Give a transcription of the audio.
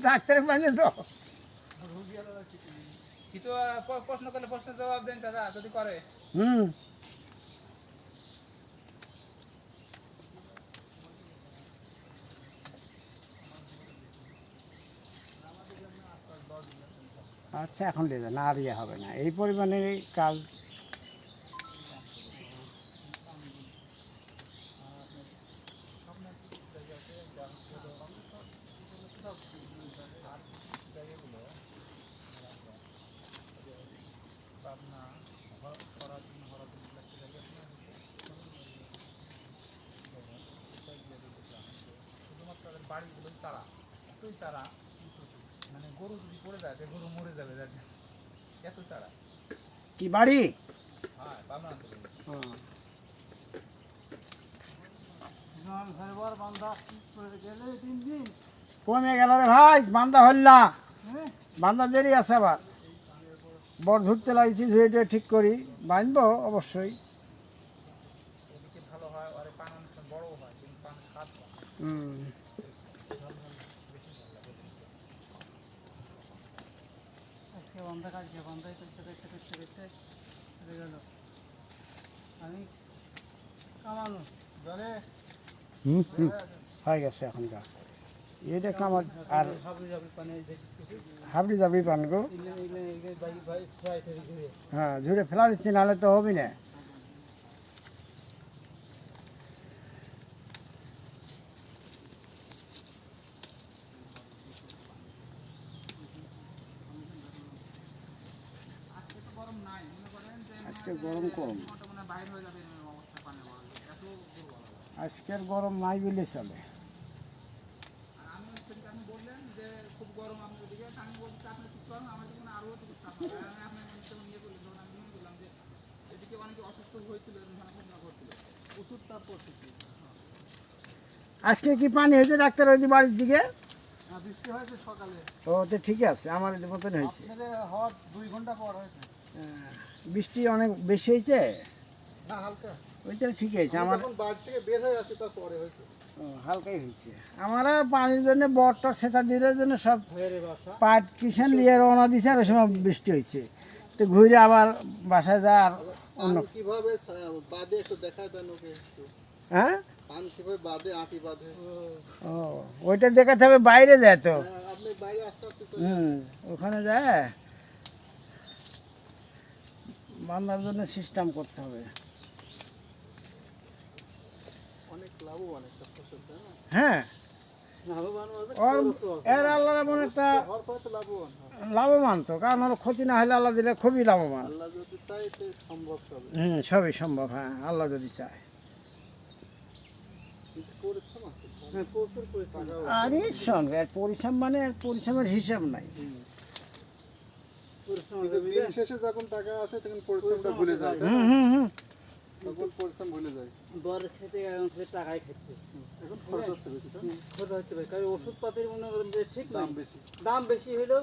ডাক্তারের বাঁধে তো কিছু প্রশ্ন করলে প্রশ্নের জবাব দেন দাদা যদি করে। আচ্ছা এখন না দিয়ে হবে না এই পরিমাণে কাজ। বাড়িগুলো তারা এতই তারা মানে গরু যদি পড়ে যায় গরু মরে যাবে এত চারা। কি বাড়ি? হ্যাঁ পাবনা কমে গেল রে ভাই, বান্দা হল না, বান্দা দেরি আছে আবার বড় ধরতে লাগছি, ঝুড়িটা ঠিক করি বাঁধবো অবশ্যই। ভালো হয় আর পান বড় হয় কিন্তু পান স্বাদ হয়। আমি কামানো হয়ে গেছে এখনকার এটা কামার আর হাবড়ি জাবড়ি পান গো। হ্যাঁ ঝুড়ে ফেলা দিচ্ছি নাহলে তো হবি না। আজকে গরম কম, আজকের গরম নাই বলে চলে। আজকে কি পানি হয়েছে ডাক্তার ওই বাড়ির দিকে? বৃষ্টি হয়েছে সকালে। ও তো ঠিক আছে, আমার এদের মতন হয়েছে। হওয়ার 2 ঘন্টা পর হয়েছে। বৃষ্টি অনেক বেশি হয়েছে না হালকা, ওইটা ঠিক আছে। আমার বাড়ি থেকে বের হয়ে আসে তারপরে হয়েছে। হালকাই হয়েছে। আমরা পানির জন্য বরটা সেচা দিনের জন্য সব পাট কিষান নিয়ে রওনা দিছে, আর ওই সময় বৃষ্টি হয়েছে তো ঘুরে আবার বাসায় যা। আর অন্য কিভাবে বাদে একটু দেখা দেন ওকে। হ্যাঁ পান কিভাবে বাদে আটি বাঁধে। ও ওইটা দেখাতে হবে, বাইরে যায় তো। আপনি বাইরে আস্তে আস্তে ওখানে যায় বান্ধার জন্য সিস্টেম করতে হবে। অনেক লাভবান একটা ফসল, হ্যাঁ এর আল্লাহ এমন একটা লাভবান তো, কারণ ওর ক্ষতি না হলে আল্লাহ দিলে খুবই লাভবান। সবই সম্ভব। হ্যাঁ আল্লাহ যদি চায়। আর এর সঙ্গে পরিশ্রম মানে পরিশ্রমের হিসাব নাই। শেষে যখন টাকা আসে তখন পরিশ্রমটা ভুলে যায়। তখন পরিশ্রম ভুলে যায়। বর খেতে টাকাই খাচ্ছে, এখন খরচ হচ্ছে বেশি। খরচ হচ্ছে ভাই, কারণ ওষুধপাতির মনে করেন যে ঠিক দাম বেশি হলেও